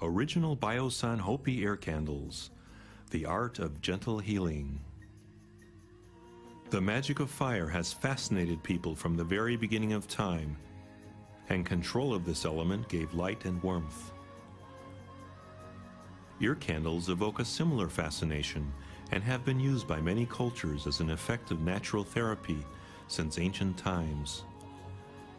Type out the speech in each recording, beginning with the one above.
Original Biosun Hopi Air Candles, the art of gentle healing. The magic of fire has fascinated people from the very beginning of time, and control of this element gave light and warmth. Ear candles evoke a similar fascination and have been used by many cultures as an effective natural therapy since ancient times.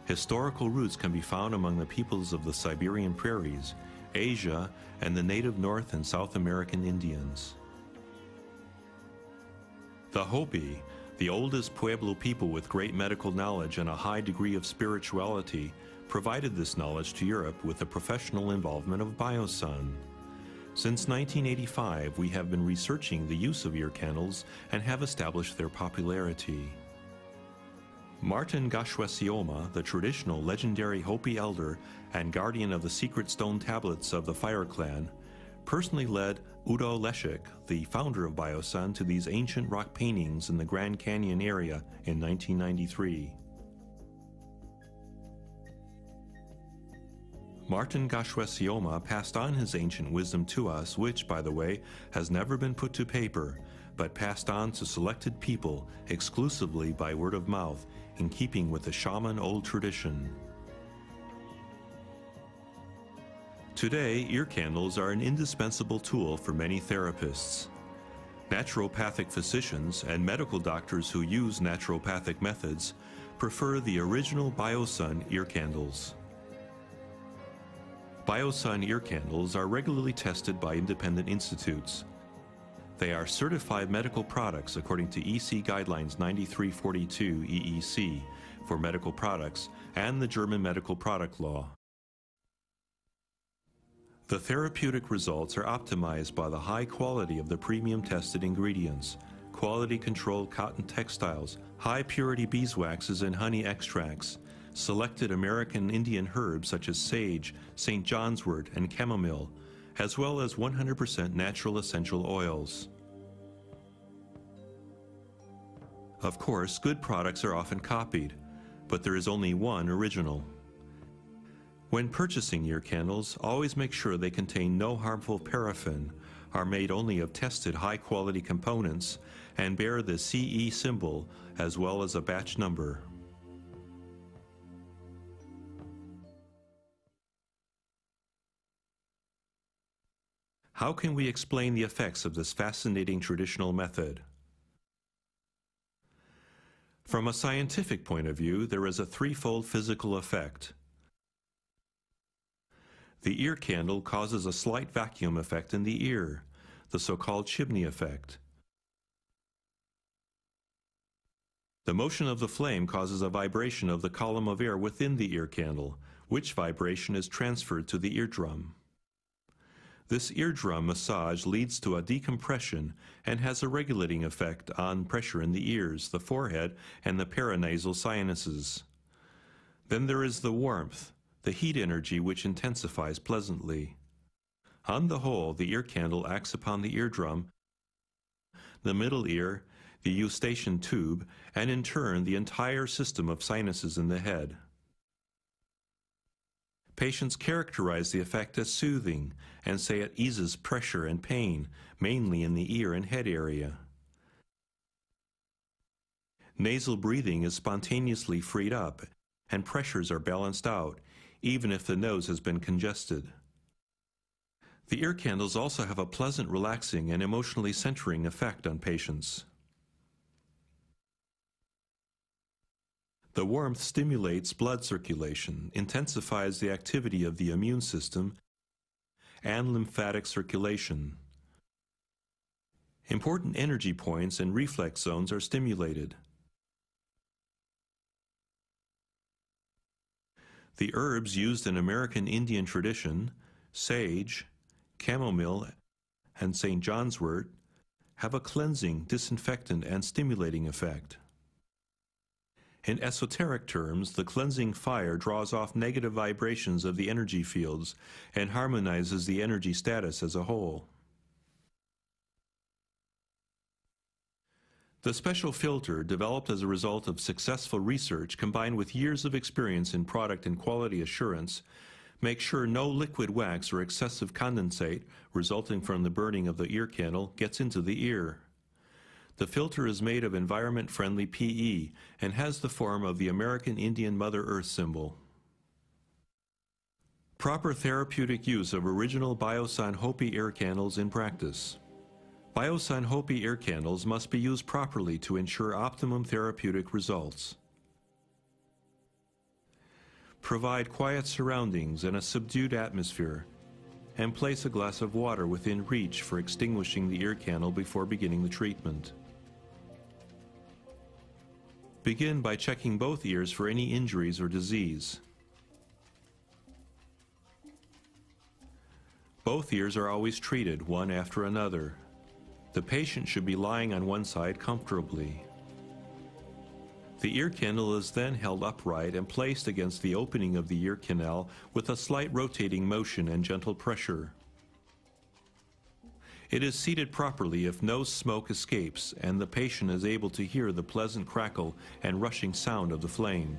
Historical roots can be found among the peoples of the Siberian prairies, Asia, and the native North and South American Indians. The Hopi, the oldest Pueblo people with great medical knowledge and a high degree of spirituality, provided this knowledge to Europe with the professional involvement of Biosun. Since 1985, we have been researching the use of ear candles and have established their popularity. Martin Gashwesioma, the traditional legendary Hopi elder and guardian of the secret stone tablets of the Fire Clan, personally led Udo Leshek, the founder of Biosun, to these ancient rock paintings in the Grand Canyon area in 1993. Martin Gashwesioma passed on his ancient wisdom to us, which, by the way, has never been put to paper, but passed on to selected people exclusively by word of mouth, in keeping with the shaman old tradition. Today, ear candles are an indispensable tool for many therapists. Naturopathic physicians and medical doctors who use naturopathic methods prefer the original Biosun ear candles. Biosun ear candles are regularly tested by independent institutes. They are certified medical products according to EC Guidelines 9342 EEC for medical products and the German Medical Product Law. The therapeutic results are optimized by the high quality of the premium tested ingredients, quality controlled cotton textiles, high purity beeswaxes and honey extracts, selected American Indian herbs such as sage, St. John's wort, and chamomile, as well as 100% natural essential oils. Of course, good products are often copied, but there is only one original. When purchasing ear candles, always make sure they contain no harmful paraffin, are made only of tested high-quality components, and bear the CE symbol as well as a batch number. How can we explain the effects of this fascinating traditional method? From a scientific point of view, there is a threefold physical effect. The ear candle causes a slight vacuum effect in the ear, the so-called chimney effect. The motion of the flame causes a vibration of the column of air within the ear candle, which vibration is transferred to the eardrum. This eardrum massage leads to a decompression and has a regulating effect on pressure in the ears, the forehead, and the paranasal sinuses. Then there is the warmth, the heat energy which intensifies pleasantly. On the whole, the ear candle acts upon the eardrum, the middle ear, the eustachian tube, and in turn the entire system of sinuses in the head. Patients characterize the effect as soothing and say it eases pressure and pain, mainly in the ear and head area. Nasal breathing is spontaneously freed up, and pressures are balanced out, even if the nose has been congested. The ear candles also have a pleasant, relaxing, and emotionally centering effect on patients. The warmth stimulates blood circulation, intensifies the activity of the immune system, and lymphatic circulation. Important energy points and reflex zones are stimulated. The herbs used in American Indian tradition, sage, chamomile, and St. John's wort, have a cleansing, disinfectant, and stimulating effect. In esoteric terms, the cleansing fire draws off negative vibrations of the energy fields and harmonizes the energy status as a whole. The special filter, developed as a result of successful research combined with years of experience in product and quality assurance, Make sure no liquid wax or excessive condensate, resulting from the burning of the ear candle, gets into the ear. The filter is made of environment-friendly PE and has the form of the American Indian Mother Earth symbol. Proper therapeutic use of original Biosan Hopi ear candles in practice. Biosan Hopi ear candles must be used properly to ensure optimum therapeutic results. Provide quiet surroundings and a subdued atmosphere, and place a glass of water within reach for extinguishing the ear candle before beginning the treatment. Begin by checking both ears for any injuries or disease. Both ears are always treated, one after another. The patient should be lying on one side comfortably. The ear candle is then held upright and placed against the opening of the ear canal with a slight rotating motion and gentle pressure. It is seated properly if no smoke escapes and the patient is able to hear the pleasant crackle and rushing sound of the flame.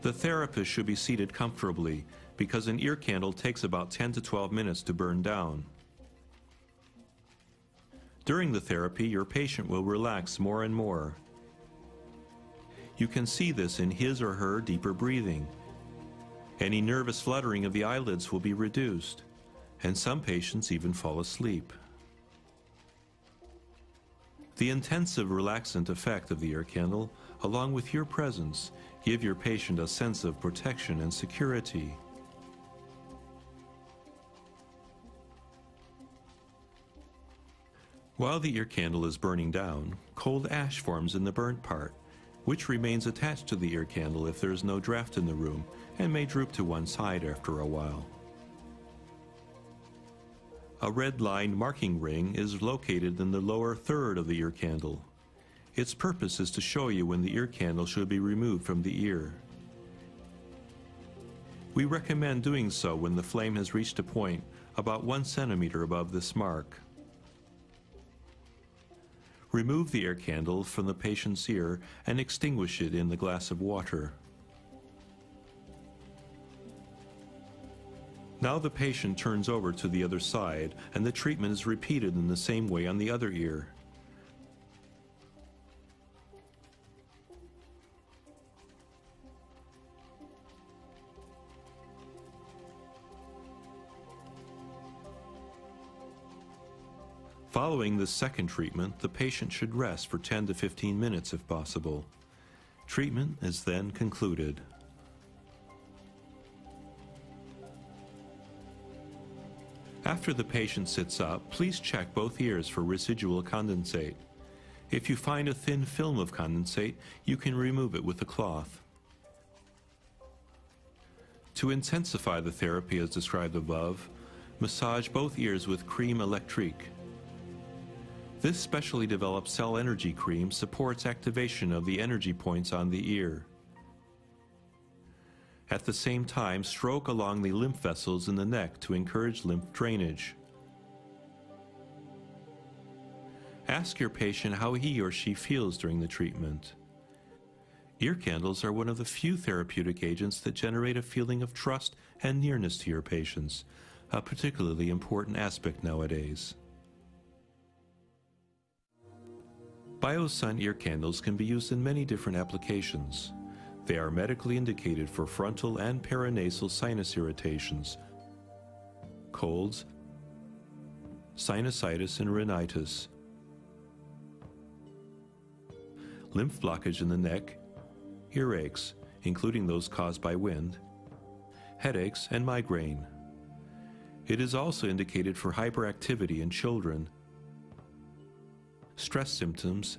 The therapist should be seated comfortably because an ear candle takes about 10 to 12 minutes to burn down. During the therapy, your patient will relax more and more. You can see this in his or her deeper breathing. Any nervous fluttering of the eyelids will be reduced, and some patients even fall asleep. The intensive relaxant effect of the ear candle, along with your presence, give your patient a sense of protection and security. While the ear candle is burning down, cold ash forms in the burnt part, which remains attached to the ear candle if there is no draft in the room and may droop to one side after a while. A red-lined marking ring is located in the lower third of the ear candle. Its purpose is to show you when the ear candle should be removed from the ear. We recommend doing so when the flame has reached a point about 1 centimeter above this mark. Remove the ear candle from the patient's ear and extinguish it in the glass of water. Now the patient turns over to the other side and the treatment is repeated in the same way on the other ear. Following the second treatment, the patient should rest for 10 to 15 minutes if possible. Treatment is then concluded. After the patient sits up, please check both ears for residual condensate. If you find a thin film of condensate, you can remove it with a cloth. To intensify the therapy as described above, massage both ears with crème électrique. This specially developed cell energy cream supports activation of the energy points on the ear. At the same time, stroke along the lymph vessels in the neck to encourage lymph drainage. Ask your patient how he or she feels during the treatment. Ear candles are one of the few therapeutic agents that generate a feeling of trust and nearness to your patients, a particularly important aspect nowadays. Biosan ear candles can be used in many different applications. They are medically indicated for frontal and paranasal sinus irritations, colds, sinusitis and rhinitis, lymph blockage in the neck, earaches, including those caused by wind, headaches, and migraine. It is also indicated for hyperactivity in children, stress symptoms,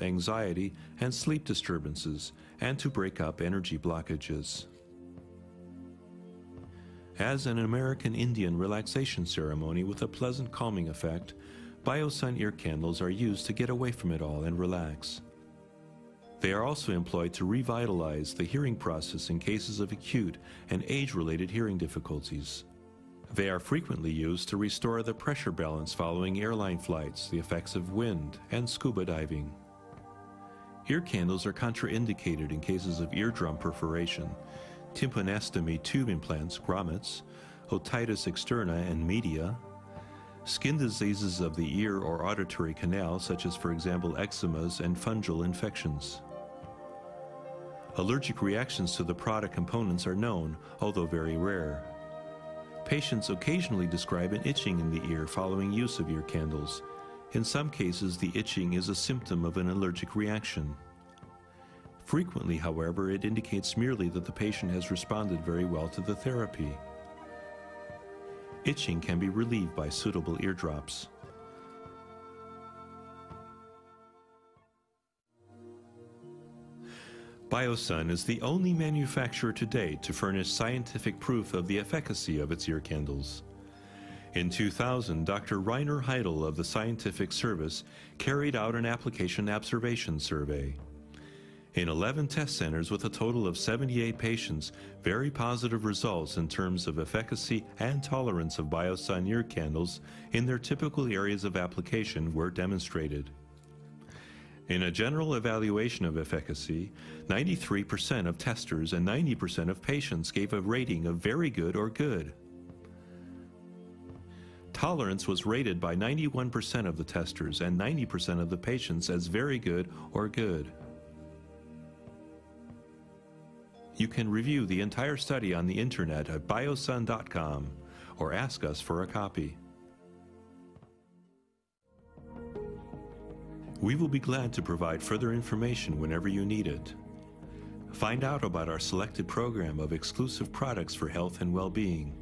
anxiety, and sleep disturbances, and to break up energy blockages. As an American Indian relaxation ceremony with a pleasant calming effect, Biosan ear candles are used to get away from it all and relax. They are also employed to revitalize the hearing process in cases of acute and age-related hearing difficulties. They are frequently used to restore the pressure balance following airline flights, the effects of wind, and scuba diving. Ear candles are contraindicated in cases of eardrum perforation, tympanostomy tube implants, grommets, otitis externa and media, skin diseases of the ear or auditory canal, such as, for example, eczemas and fungal infections. Allergic reactions to the product components are known, although very rare. Patients occasionally describe an itching in the ear following use of ear candles. In some cases, the itching is a symptom of an allergic reaction. Frequently, however, it indicates merely that the patient has responded very well to the therapy. Itching can be relieved by suitable eardrops. Biosun is the only manufacturer to date to furnish scientific proof of the efficacy of its ear candles. In 2000, Dr. Rainer Heidel of the Scientific Service carried out an application observation survey. In 11 test centers with a total of 78 patients, very positive results in terms of efficacy and tolerance of Biosun ear candles in their typical areas of application were demonstrated. In a general evaluation of efficacy, 93% of testers and 90% of patients gave a rating of very good or good. Tolerance was rated by 91% of the testers and 90% of the patients as very good or good. You can review the entire study on the internet at biosun.com or ask us for a copy. We will be glad to provide further information whenever you need it. Find out about our selected program of exclusive products for health and well-being.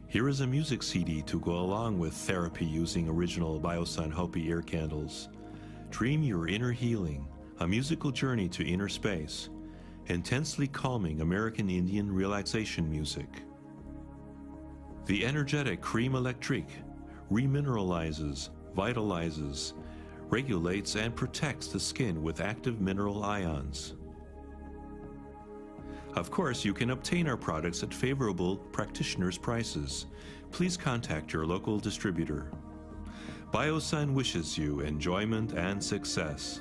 Here is a music CD to go along with therapy using original Biosun Hopi ear candles. Dream your inner healing, a musical journey to inner space, intensely calming American Indian relaxation music. The energetic Cream Electrique remineralizes, vitalizes, regulates, and protects the skin with active mineral ions. Of course, you can obtain our products at favorable practitioners' prices. Please contact your local distributor. Biosun wishes you enjoyment and success.